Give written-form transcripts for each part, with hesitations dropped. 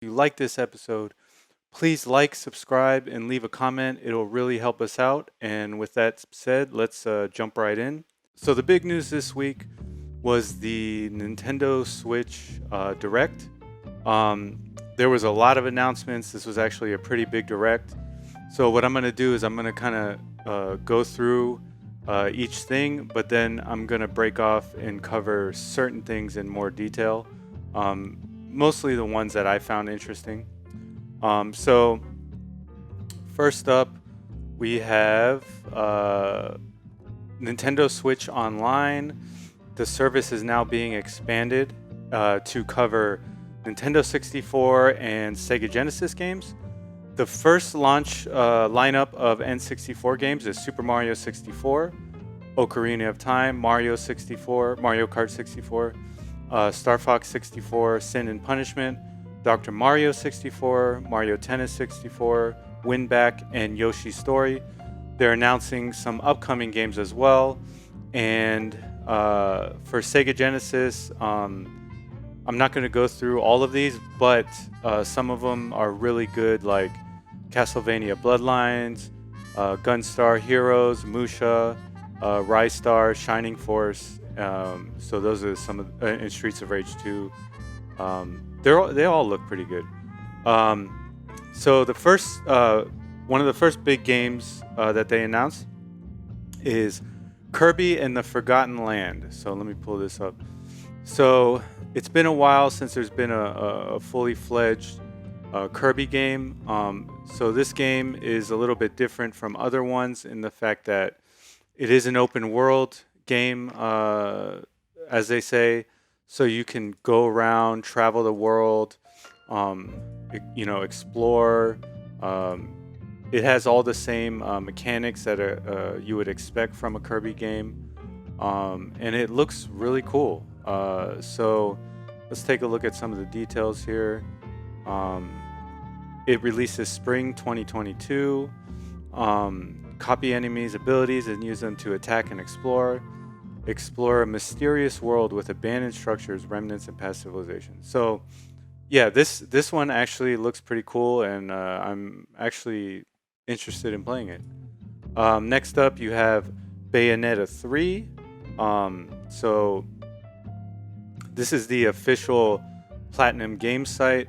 If you like this episode, please like, subscribe, and leave a comment. It'll really help us out. And with that said, let's jump right in. So, the big news this week was the Nintendo Switch Direct. There was a lot of announcements. This was actually a pretty big Direct. So, what I'm going to do is I'm going to kind of go through each thing, but then I'm going to break off and cover certain things in more detail. Mostly the ones that I found interesting. So first up, we have Nintendo Switch Online. The service is now being expanded to cover Nintendo 64 and Sega Genesis games. The first launch lineup of N64 games is Super Mario 64, Ocarina of Time, Mario 64, Mario Kart 64, Star Fox 64, Sin and Punishment, Dr. Mario 64, Mario Tennis 64, Winback, and Yoshi's Story. They're announcing some upcoming games as well. And for Sega Genesis, I'm not going to go through all of these, but some of them are really good, like Castlevania Bloodlines, Gunstar Heroes, Musha, Rystar, Shining Force. So those are some of in Streets of Rage 2. They all look pretty good. So the first one of the first big games that they announced is Kirby and the Forgotten Land. So let me pull this up. So it's been a while since there's been a fully fledged Kirby game. So this game is a little bit different from other ones in the fact that it is an open world game, as they say. So you can go around, travel the world, explore. It has all the same mechanics that you would expect from a Kirby game, and it looks really cool. So let's take a look at some of the details here. It releases spring 2022. Copy enemies' abilities and use them to attack and explore. Explore a mysterious world with abandoned structures, remnants, and past civilizations. So, yeah, this one actually looks pretty cool, and I'm actually interested in playing it. Next up, you have Bayonetta 3. So, this is the official Platinum game site.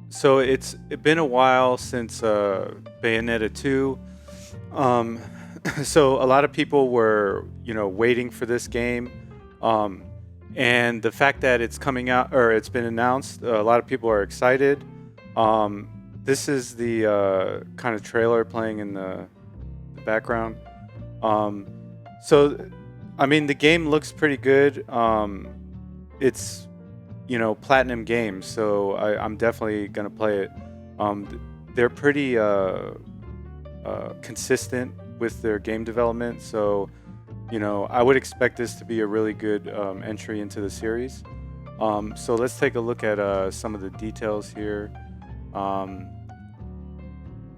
So, it's been a while since Bayonetta 2. So a lot of people were, waiting for this game, and the fact that it's coming out or it's been announced, a lot of people are excited. This is the kind of trailer playing in the background. So, I mean, the game looks pretty good. It's, Platinum Games, so I'm definitely gonna play it. They're pretty consistent with their game development, so I would expect this to be a really good entry into the series. So let's take a look at some of the details here.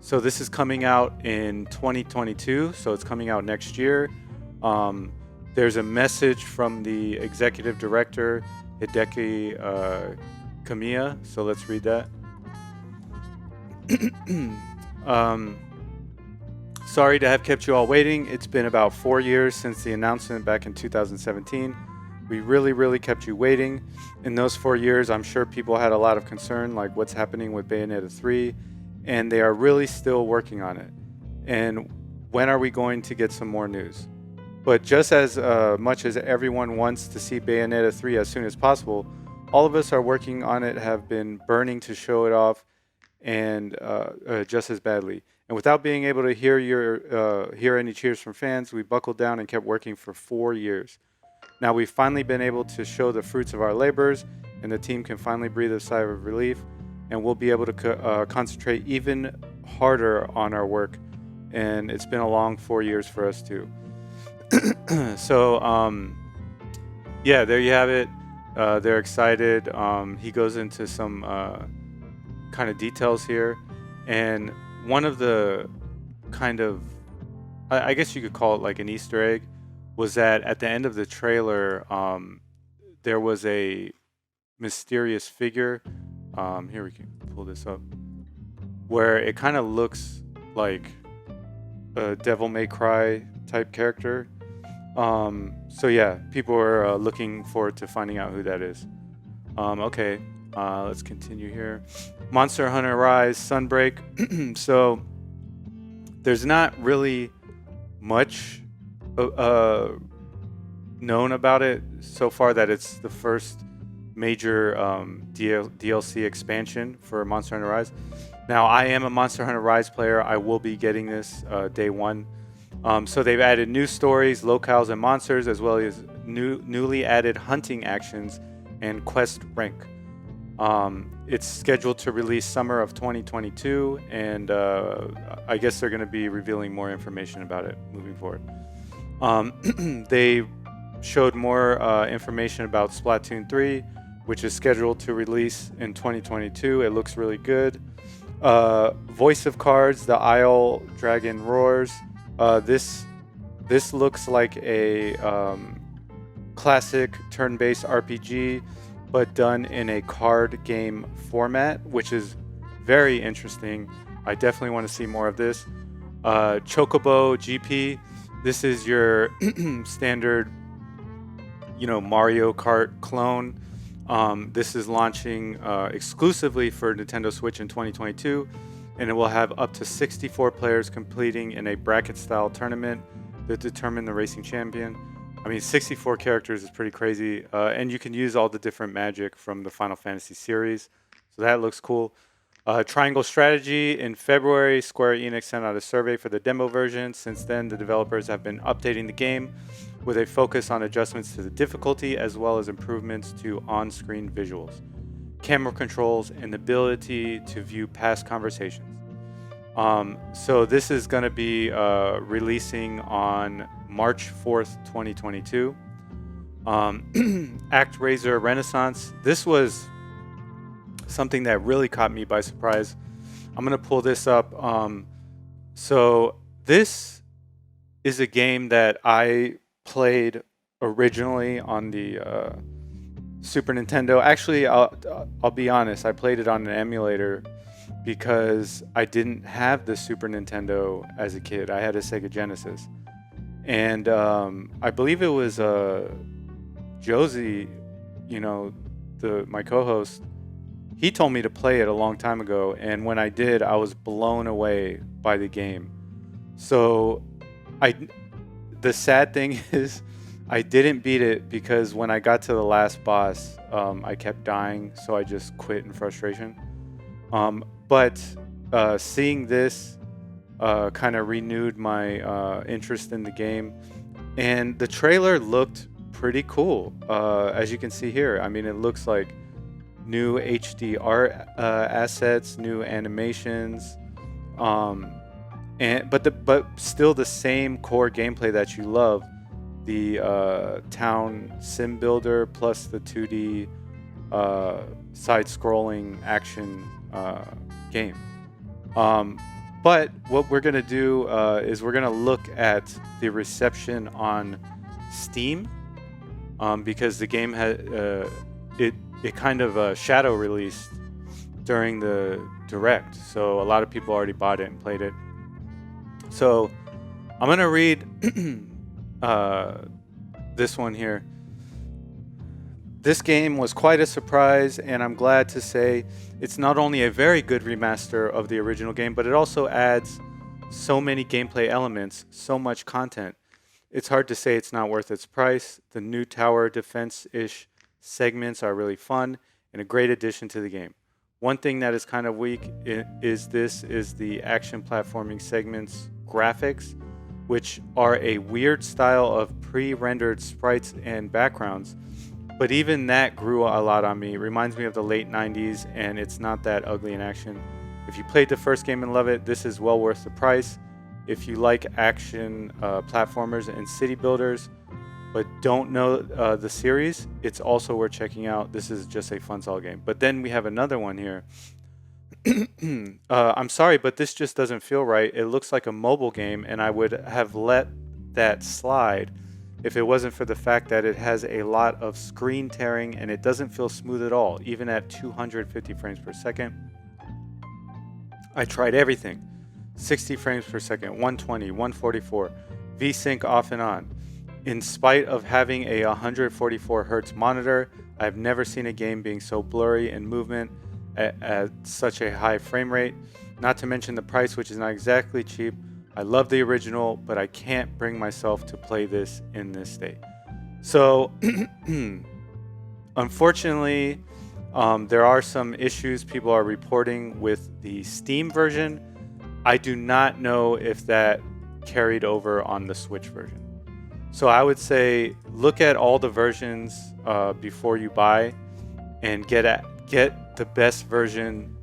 So this is coming out in 2022, so it's coming out next year. There's a message from the executive director, Hideki Kamiya, so let's read that. Sorry to have kept you all waiting. It's been about 4 years since the announcement back in 2017. We really kept you waiting. In those 4 years, I'm sure people had a lot of concern, like what's happening with Bayonetta 3, and they are really still working on it. And when are we going to get some more news? But just as much as everyone wants to see Bayonetta 3 as soon as possible, all of us are working on it, have been burning to show it off, and just as badly. And without being able to hear any cheers from fans, we buckled down and kept working for 4 years. Now we've finally been able to show the fruits of our labors, and the team can finally breathe a sigh of relief, and we'll be able to concentrate even harder on our work. And it's been a long 4 years for us too. So, yeah, there you have it. They're excited. He goes into some kind of details here, and one of the kind of, I guess you could call it like an Easter egg, was that at the end of the trailer, there was a mysterious figure Here we can pull this up, where it kind of looks like a Devil May Cry type character. So yeah, people are looking forward to finding out who that is. Okay, let's continue here. Monster Hunter Rise Sunbreak. So there's not really much known about it so far, that it's the first major DLC expansion for Monster Hunter Rise. Now, I am a Monster Hunter Rise player. I will be getting this day one. So they've added new stories, locales, and monsters, as well as newly added hunting actions and quest rank. It's scheduled to release summer of 2022, and I guess they're going to be revealing more information about it moving forward. They showed more information about Splatoon 3, which is scheduled to release in 2022. It looks really good. Voice of Cards, The Isle Dragon Roars. This looks like a classic turn-based RPG, but done in a card game format, which is very interesting. I definitely want to see more of this. Chocobo GP. This is your standard, Mario Kart clone. This is launching exclusively for Nintendo Switch in 2022, and it will have up to 64 players completing in a bracket-style tournament to determine the racing champion. I mean, 64 characters is pretty crazy, and you can use all the different magic from the Final Fantasy series, so that looks cool. Triangle Strategy. In February, Square Enix sent out a survey for the demo version. Since then, the developers have been updating the game with a focus on adjustments to the difficulty, as well as improvements to on-screen visuals, camera controls, and the ability to view past conversations. So this is going to be releasing on March 4th, 2022. ActRaiser Renaissance. This was something that really caught me by surprise. I'm going to pull this up. So this is a game that I played originally on the Super Nintendo. Actually, I'll be honest, I played it on an emulator because I didn't have the Super Nintendo as a kid. I had a Sega Genesis. And I believe it was Josie, my co-host. He told me to play it a long time ago, and when I did, I was blown away by the game. So the sad thing is I didn't beat it because when I got to the last boss, I kept dying, so I just quit in frustration. But seeing this kind of renewed my interest in the game, and the trailer looked pretty cool. As you can see here, I mean, it looks like new HDR assets, new animations, but still the same core gameplay that you love. The town sim builder plus the 2D side-scrolling action game. But what we're gonna do is we're gonna look at the reception on Steam, because the game had it kind of shadow released during the direct, so a lot of people already bought it and played it. So I'm gonna read this one here. This game was quite a surprise, and I'm glad to say it's not only a very good remaster of the original game, but it also adds so many gameplay elements, so much content. It's hard to say it's not worth its price. The new tower defense-ish segments are really fun and a great addition to the game. One thing that is kind of weak is the action platforming segments graphics, which are a weird style of pre-rendered sprites and backgrounds. But even that grew a lot on me. It reminds me of the late 90s, and it's not that ugly in action. If you played the first game and love it, this is well worth the price. If you like action platformers and city builders, but don't know the series, it's also worth checking out. This is just a fun solid game. But then we have another one here. I'm sorry, but this just doesn't feel right. It looks like a mobile game, and I would have let that slide if it wasn't for the fact that it has a lot of screen tearing and it doesn't feel smooth at all, even at 250 frames per second. I tried everything. 60 frames per second, 120, 144, VSync off and on. In spite of having a 144 Hz monitor, I've never seen a game being so blurry in movement at such a high frame rate. Not to mention the price, which is not exactly cheap. I love the original, but I can't bring myself to play this in this state. So, unfortunately, there are some issues people are reporting with the Steam version. I do not know if that carried over on the Switch version. So I would say look at all the versions before you buy, and get the best version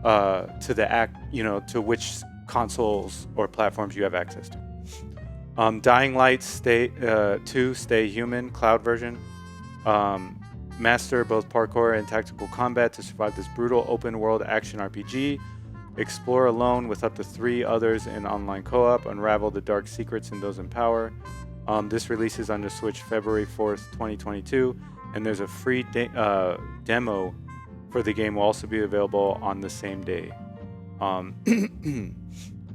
to which consoles or platforms you have access to. Dying Light 2 Stay Human Cloud version. Master both parkour and tactical combat to survive this brutal open world action RPG. Explore alone with up to 3 others in online co-op. Unravel the dark secrets in those in power. This releases on the Switch February 4th, 2022, and there's a free demo for the game will also be available on the same day.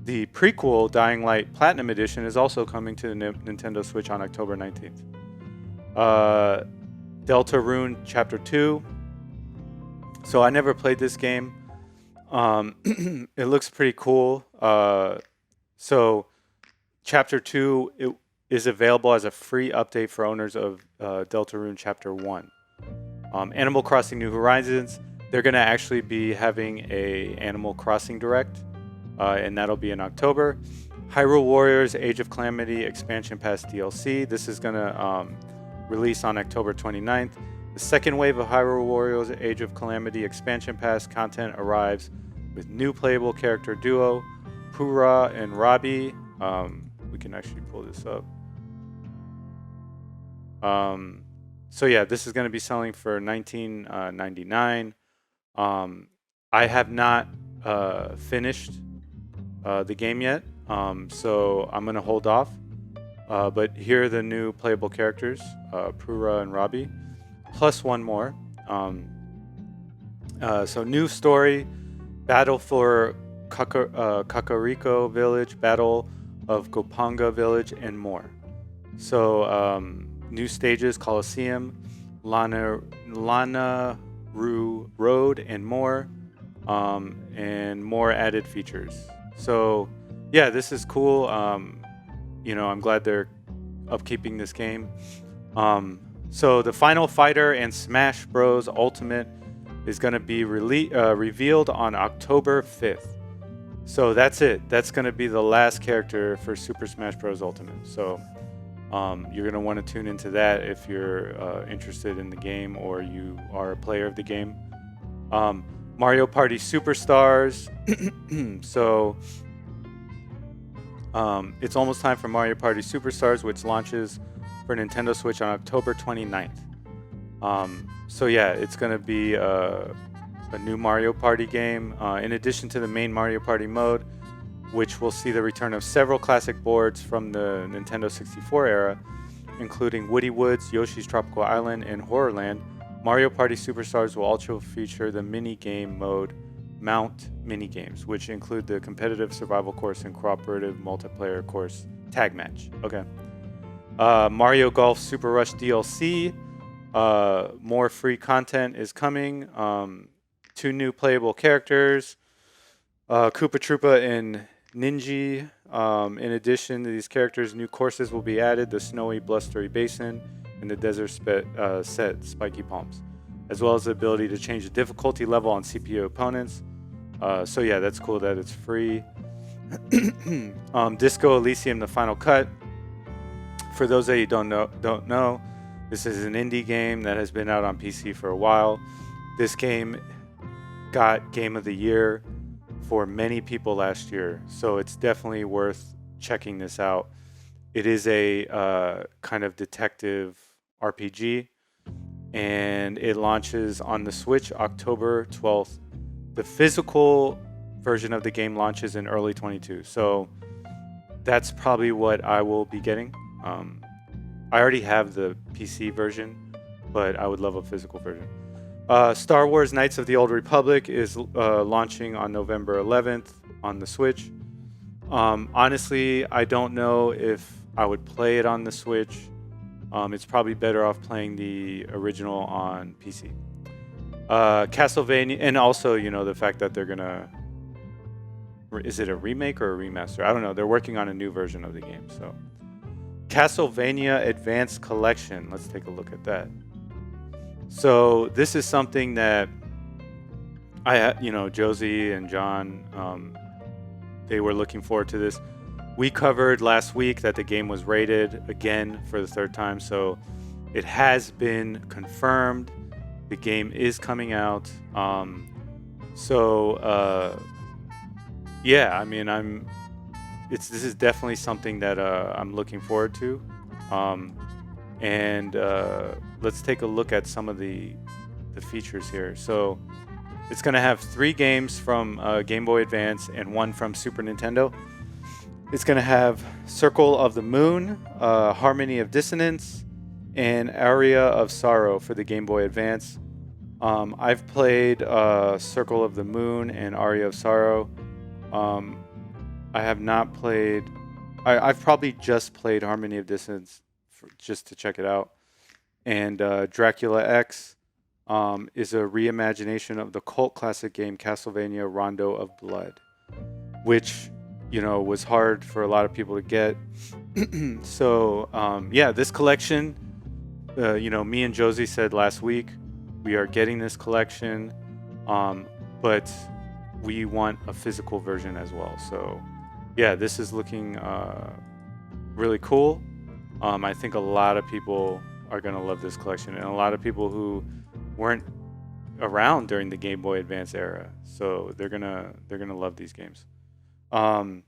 The prequel, Dying Light Platinum Edition, is also coming to the Nintendo Switch on October 19th. Deltarune Chapter 2. So I never played this game. It looks pretty cool. So Chapter 2 it is available as a free update for owners of Deltarune Chapter 1. Animal Crossing New Horizons. They're going to actually be having a Animal Crossing Direct, and that'll be in October. Hyrule Warriors Age of Calamity Expansion Pass DLC. This is going to release on October 29th. The second wave of Hyrule Warriors Age of Calamity Expansion Pass content arrives with new playable character duo, Pura and Robbie. We can actually pull this up. So yeah, this is going to be selling for $19.99. I have not finished the game yet, so I'm going to hold off. But here are the new playable characters, Pura and Robbie, plus one more. So new story, battle for Kakariko Village, battle of Gopanga Village, and more. So new stages, Colosseum, Lana Rue Road, and more added features. So yeah, this is cool. I'm glad they're upkeeping this game. So the Final Fighter and Smash Bros. Ultimate is going to be revealed on October 5th. So that's it. That's going to be the last character for Super Smash Bros. Ultimate. So you're going to want to tune into that if you're interested in the game or you are a player of the game. Mario Party Superstars. So it's almost time for Mario Party Superstars, which launches for Nintendo Switch on October 29th. So yeah, it's going to be a new Mario Party game. In addition to the main Mario Party mode, which will see the return of several classic boards from the Nintendo 64 era, including Woody Woods, Yoshi's Tropical Island, and Horrorland, Mario Party Superstars will also feature the mini-game mode Mount Minigames, which include the competitive survival course and cooperative multiplayer course tag match. Okay. Mario Golf Super Rush DLC. More free content is coming. 2 new playable characters, Koopa Troopa and Ninja. In addition to these characters, new courses will be added: the snowy, blustery basin and the desert set Spiky Palms, as well as the ability to change the difficulty level on CPU opponents. So yeah, that's cool that it's free. Disco Elysium: The Final Cut. For those that you don't know, this is an indie game that has been out on PC for a while. This game got Game of the Year for many people last year, so it's definitely worth checking this out. It is a kind of detective RPG, and it launches on the Switch October 12th. The physical version of the game launches in early 22, so that's probably what I will be getting. I already have the PC version, but I would love a physical version. Star Wars Knights of the Old Republic is launching on November 11th on the Switch. Honestly, I don't know if I would play it on the Switch. It's probably better off playing the original on PC. Castlevania, and also, the fact that they're gonna, is it a remake or a remaster? I don't know. They're working on a new version of the game. So, Castlevania Advanced Collection. Let's take a look at that. So this is something that Josie and John, they were looking forward to this. We covered last week that the game was rated again for the third time, so it has been confirmed. The game is coming out. This is definitely something that I'm looking forward to. Let's take a look at some of the features here. So it's going to have 3 games from Game Boy Advance and 1 from Super Nintendo. It's going to have Circle of the Moon, Harmony of Dissonance, and Aria of Sorrow for the Game Boy Advance. I've played Circle of the Moon and Aria of Sorrow. I have not played... I've probably just played Harmony of Dissonance just to check it out. And Dracula X is a reimagination of the cult classic game Castlevania Rondo of Blood, which, was hard for a lot of people to get. So, this collection, me and Josie said last week, we are getting this collection, but we want a physical version as well. So, this is looking really cool. I think a lot of people are going to love this collection, and a lot of people who weren't around during the Game Boy Advance era, so they're gonna love these games. Let's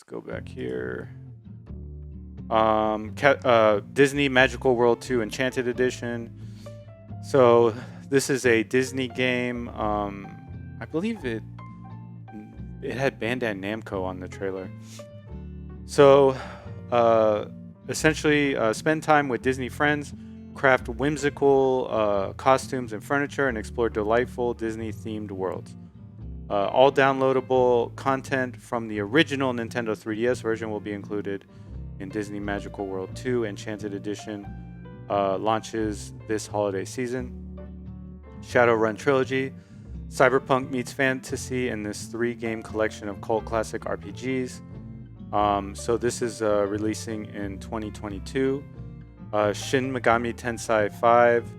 go back here. Disney Magical World 2 Enchanted Edition. So this is a Disney game. I believe it had Bandai Namco on the trailer. So essentially, spend time with Disney friends, craft whimsical costumes and furniture, and explore delightful Disney-themed worlds. All downloadable content from the original Nintendo 3DS version will be included in Disney Magical World 2 Enchanted Edition. Launches this holiday season. Shadowrun Trilogy. Cyberpunk meets fantasy in this 3-game collection of cult classic RPGs. So this is releasing in 2022. Shin Megami Tensei 5.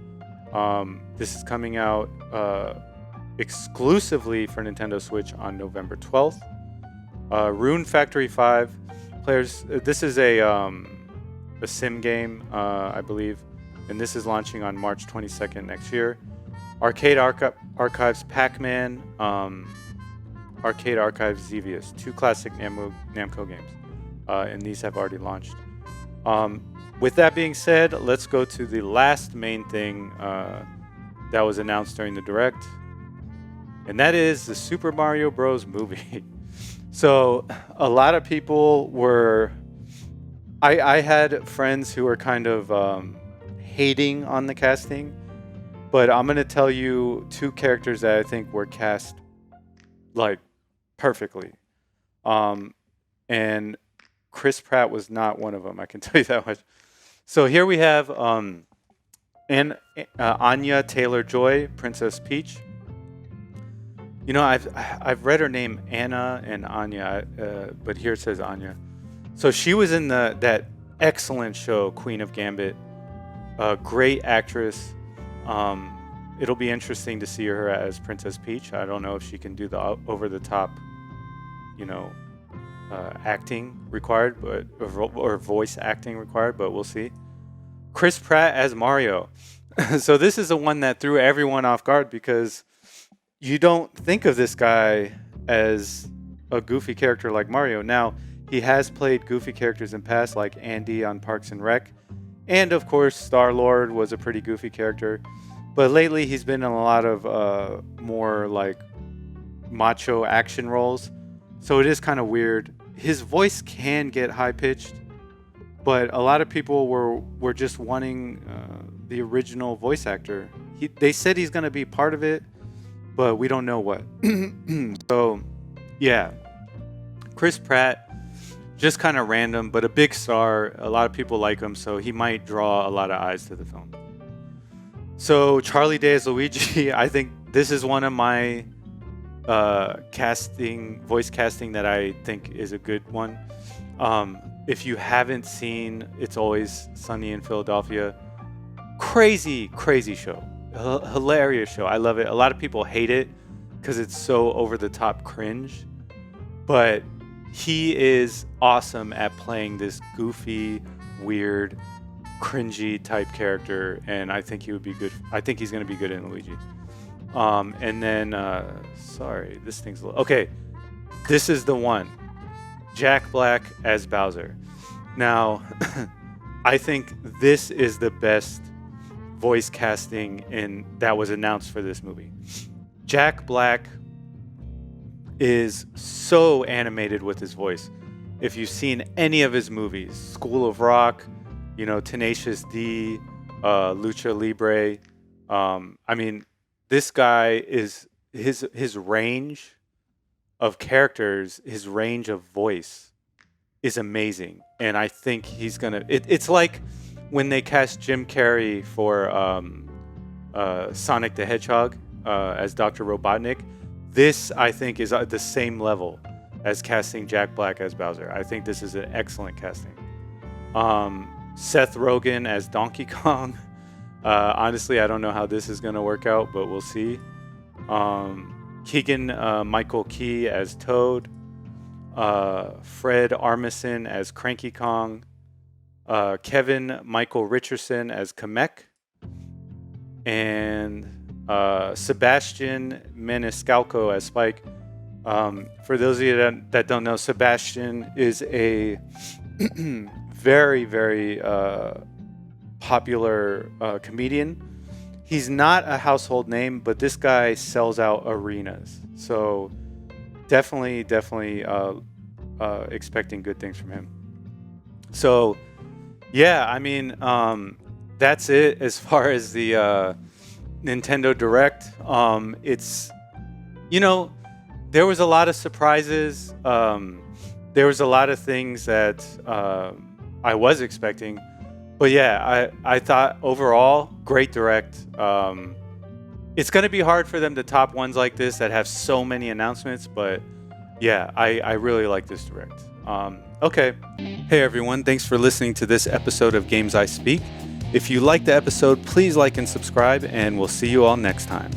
This is coming out exclusively for Nintendo Switch on November 12th. Rune Factory 5. Players, this is a sim game, I believe, and this is launching on March 22nd next year. Arcade Archives Pac-Man. Arcade Archives Xevious, 2 classic Namco games, and these have already launched. With that being said, let's go to the last main thing that was announced during the Direct, and that is the Super Mario Bros. Movie. So a lot of people were... I had friends who were kind of hating on the casting, but I'm going to tell you 2 characters that I think were cast like perfectly. And Chris Pratt was not one of them, I can tell you that much. So here we have Anya Taylor-Joy, Princess Peach. I've read her name Anna and Anya, but here it says Anya. So she was in that excellent show, Queen of Gambit. Great actress. It'll be interesting to see her as Princess Peach. I don't know if she can do the over-the-top, acting required, or voice acting required, but we'll see. Chris Pratt as Mario. So this is the one that threw everyone off guard, because you don't think of this guy as a goofy character like Mario. Now, he has played goofy characters in past, like Andy on Parks and Rec. And of course, Star-Lord was a pretty goofy character. But lately, he's been in a lot of more like macho action roles. So it is kind of weird. His voice can get high-pitched. but a lot of people were just wanting the original voice actor. They said he's gonna be part of it, but we don't know what. So, yeah, Chris Pratt, just kind of random, but a big star. A lot of people like him, so he might draw a lot of eyes to the film. So Charlie Day as Luigi, I think this is one of my voice casting that I think is a good one. If you haven't seen It's Always Sunny in Philadelphia, crazy show, hilarious show. I love it. A lot of people hate it because it's so over the top cringe, but he is awesome at playing this goofy, weird, cringy type character, and I think he would be good. I think he's going to be good in Luigi. And then, sorry, this thing's okay. This is the one, Jack Black as Bowser. Now, I think this is the best voice casting that was announced for this movie. Jack Black is so animated with his voice. If you've seen any of his movies, School of Rock, Tenacious D, Lucha Libre, I mean, this guy is his range of characters, his range of voice is amazing, and I think he's gonna. It's like when they cast Jim Carrey for Sonic the Hedgehog as Dr. Robotnik. This, I think, is at the same level as casting Jack Black as Bowser. I think this is an excellent casting. Seth Rogen as Donkey Kong. Honestly, I don't know how this is going to work out, but we'll see. Keegan Michael Key as Toad. Fred Armisen as Cranky Kong. Kevin Michael Richardson as Kamek. And Sebastian Maniscalco as Spike. For those of you that don't know, Sebastian is a very, very popular comedian. He's not a household name, but this guy sells out arenas. So definitely expecting good things from him. So yeah, I mean, that's it as far as the Nintendo Direct. It's, there was a lot of surprises. There was a lot of things that I was expecting. But yeah, I thought overall, great Direct. It's going to be hard for them to top ones like this that have so many announcements. But yeah, I really like this Direct. Okay. Hey everyone, thanks for listening to this episode of Games I Speak. If you liked the episode, please like and subscribe, and we'll see you all next time.